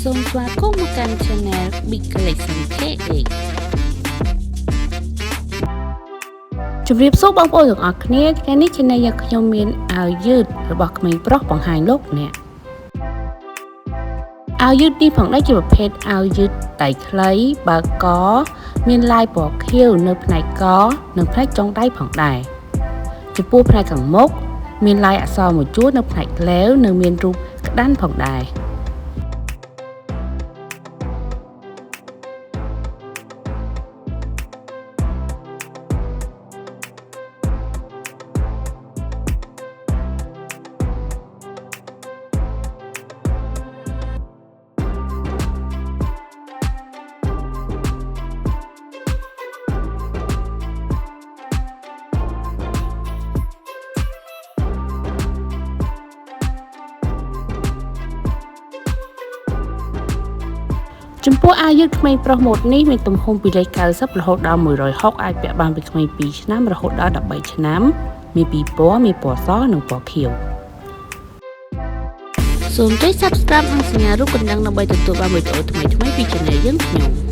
សូមស្វាគមន៍មកកាន់ Channel Big Collection KA ជម្រាបសួរបងប្អូនទាំងអស់គ្នាថ្ងៃនេះ Channel យើងខ្ញុំមានអាវយឺតរបស់ក្មេងប្រុសបង្ហាញលោកអ្នកអាវយឺតនេះផងដែរជាប្រភេទអាវយឺតដៃខ្លីបើកមានល័យពណ៌ខៀវនៅផ្នែកកនិងផ្នែកចុងដៃផងដែរចំពោះផ្នែកខាងមុខមានល័យអក្សរមួយជួរនៅផ្នែកក្លែវនិងមានរូបក្តាន់ផងដែរចំពោះអាវយឺតក្មេងប្រុសម៉ូដនេះមានទំហំពីលេខ90រហូតដល់160អាចពាក់បានពីក្មេង2ឆ្នាំរហូតដល់13ឆ្នាំមានពីរពណ៌មានពណ៌សនិងពណ៌ខៀវសូមចុច Subscribe និងសញ្ញារូបកណ្ដឹងដើម្បីទទួលបានវីដេអូថ្មីៗពី Channel យើងខ្ញុំ